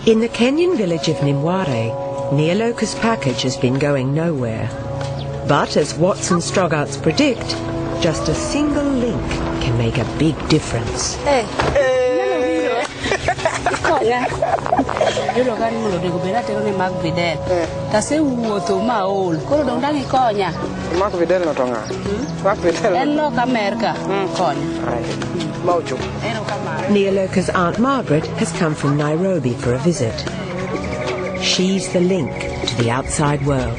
In the Kenyan village of Nimware, Neoloca's package has been going nowhere. But as Watson Strogarts predict, just a single link can make a big difference. Neoloca's Aunt Margaret has come from Nairobi for a visit. She's the link to the outside world.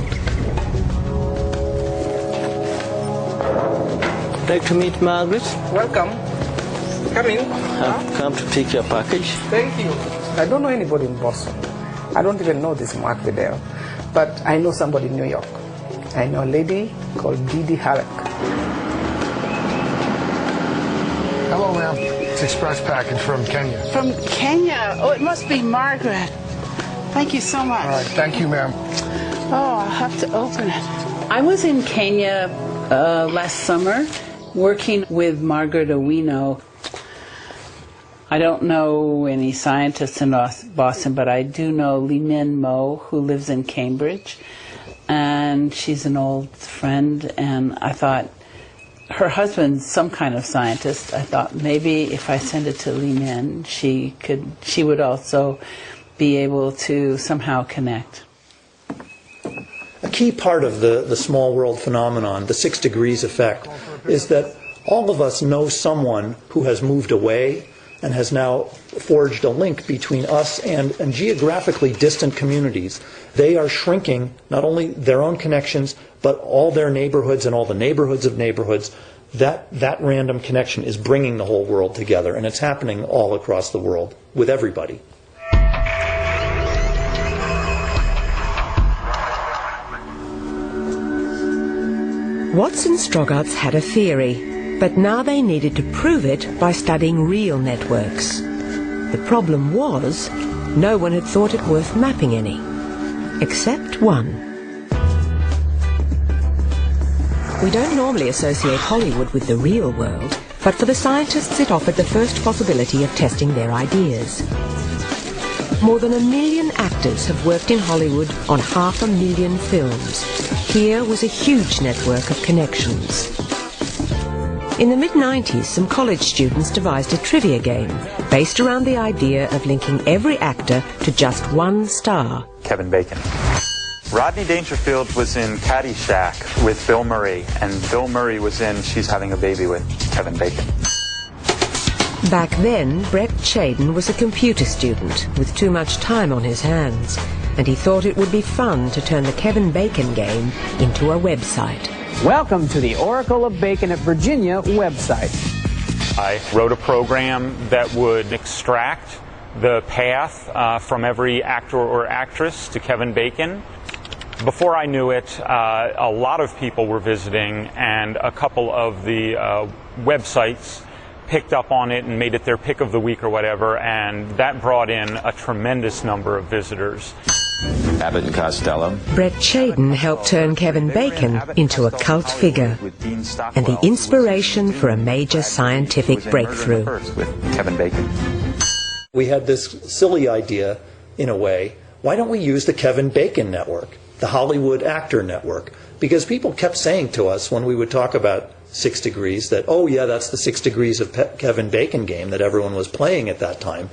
Like to meet Margaret. Welcome. Come in. I've come to take your package. Thank you. I don't know anybody in Boston. I don't even know this Mark Vidal. But I know somebody in New York. I know a lady called Didi Halleck. Hello, ma'am. It's express package from Kenya. From Kenya? Oh, it must be Margaret. Thank you so much. All right, thank you, ma'am. Oh, I'll have to open it. I was in Kenya last summer working with Margaret Owino. I don't know any scientists in Boston, but I do know Lee Min Mo, who lives in Cambridge, and she's an old friend, and I thought, her husband's some kind of scientist. I thought maybe if I send it to Lee Min, she would also be able to somehow connect. A key part of the small world phenomenon, the 6 degrees effect, is that all of us know someone who has moved away and has now forged a link between us and geographically distant communities. They are shrinking not only their own connections, but all their neighborhoods and all the neighborhoods of neighborhoods. That random connection is bringing the whole world together, and it's happening all across the world with everybody. Watson Strogarts had a theory, but now they needed to prove it by studying real networks. The problem was, no one had thought it worth mapping any, except one. We don't normally associate Hollywood with the real world, but for the scientists it offered the first possibility of testing their ideas. More than 1 million actors have worked in Hollywood on 500,000 films. Here was a huge network of connections. In the mid-90s, some college students devised a trivia game based around the idea of linking every actor to just one star. Kevin Bacon. Rodney Dangerfield was in Caddyshack with Bill Murray, and Bill Murray was in She's Having a Baby with Kevin Bacon. Back then, Brett Chaden was a computer student with too much time on his hands, and he thought it would be fun to turn the Kevin Bacon game into a website. Welcome to the Oracle of Bacon at Virginia website. I wrote a program that would extract the path from every actor or actress to Kevin Bacon. Before I knew it, a lot of people were visiting, and a couple of the websites picked up on it and made it their pick of the week or whatever, and that brought in a tremendous number of visitors. Abbott and Costello. Brett Chaden helped turn Kevin Bacon into a cult figure and the inspiration for a major scientific breakthrough. With Kevin Bacon. We had this silly idea, in a way, why don't we use the Kevin Bacon network, the Hollywood actor network? Because people kept saying to us when we would talk about 6 degrees that, oh yeah, that's the 6 degrees of Kevin Bacon game that everyone was playing at that time.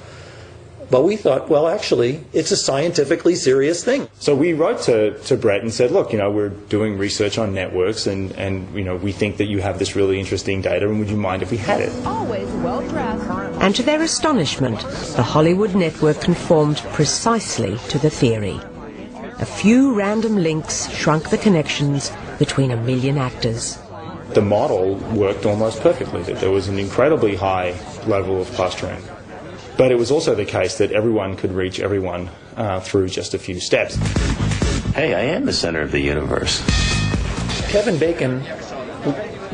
But we thought, well, actually, it's a scientifically serious thing. So we wrote to Brett and said, look, we're doing research on networks, and we think that you have this really interesting data, and would you mind if we had it? Always well dressed. And to their astonishment, the Hollywood network conformed precisely to the theory. A few random links shrunk the connections between 1 million actors. The model worked almost perfectly. There was an incredibly high level of clustering. But it was also the case that everyone could reach everyone through just a few steps. Hey, I am the center of the universe. Kevin Bacon,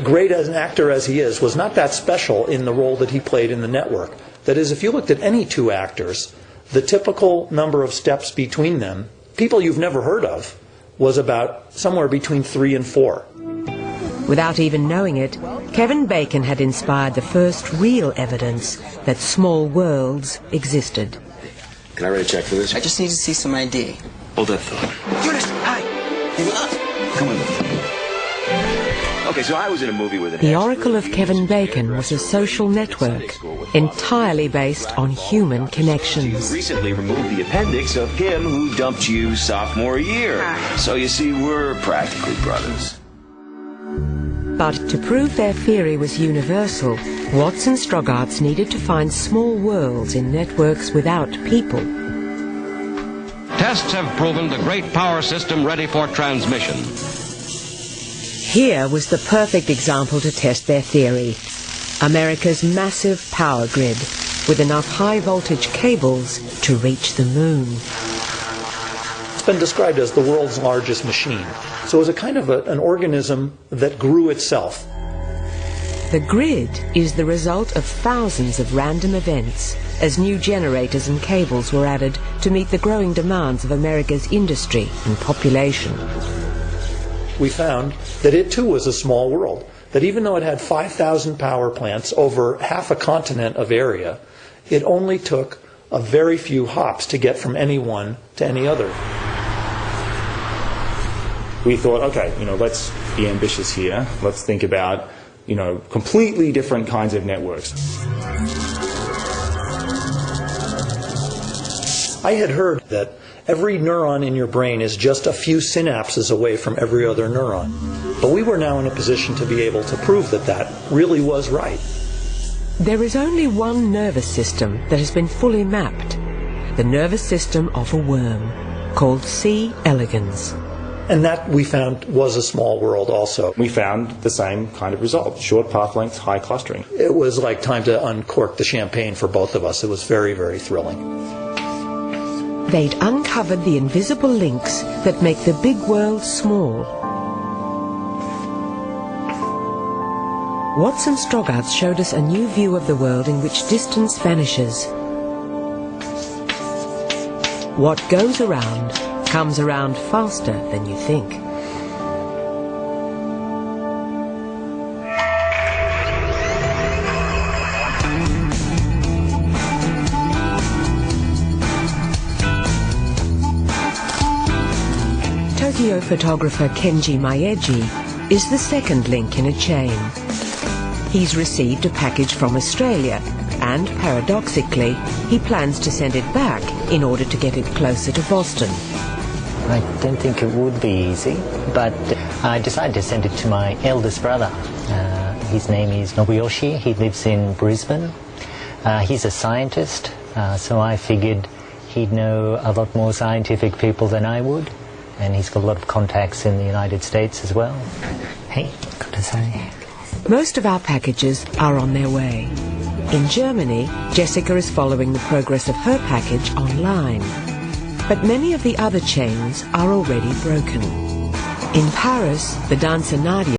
great as an actor as he is, was not that special in the role that he played in the network. That is, if you looked at any two actors, the typical number of steps between them, people you've never heard of, was about somewhere between 3 and 4. Without even knowing it, Kevin Bacon had inspired the first real evidence that small worlds existed. Can I write a check for this? I just need to see some ID. Hold that thought. Eunice, hi. Come on. Okay, so I was in a movie with an The Oracle of Kevin Bacon was a social network entirely based on human connections. Recently removed the appendix of him who dumped you sophomore year. So you see, we're practically brothers. But to prove their theory was universal, Watts and Strogaerts needed to find small worlds in networks without people. Tests have proven the great power system ready for transmission. Here was the perfect example to test their theory. America's massive power grid, with enough high-voltage cables to reach the moon. It's been described as the world's largest machine. So it was a kind of an organism that grew itself. The grid is the result of thousands of random events as new generators and cables were added to meet the growing demands of America's industry and population. We found that it too was a small world, that even though it had 5,000 power plants over half a continent of area, it only took a very few hops to get from any one to any other. We thought, okay, let's be ambitious here. Let's think about, completely different kinds of networks. I had heard that every neuron in your brain is just a few synapses away from every other neuron. But we were now in a position to be able to prove that that really was right. There is only one nervous system that has been fully mapped, the nervous system of a worm, called C. elegans. And that, we found, was a small world also. We found the same kind of result, short path lengths, high clustering. It was like time to uncork the champagne for both of us. It was very, very thrilling. They'd uncovered the invisible links that make the big world small. Watts and Strogaerts showed us a new view of the world in which distance vanishes. What goes around comes around faster than you think. Tokyo photographer Kenji Maeji is the second link in a chain. He's received a package from Australia and, paradoxically, he plans to send it back in order to get it closer to Boston. I don't think it would be easy, but I decided to send it to my eldest brother. His name is Nobuyoshi. He lives in Brisbane. He's a scientist, so I figured he'd know a lot more scientific people than I would, and he's got a lot of contacts in the United States as well. Hey, good to say. Most of our packages are on their way. In Germany, Jessica is following the progress of her package online. But many of the other chains are already broken. In Paris, the dancer Nadia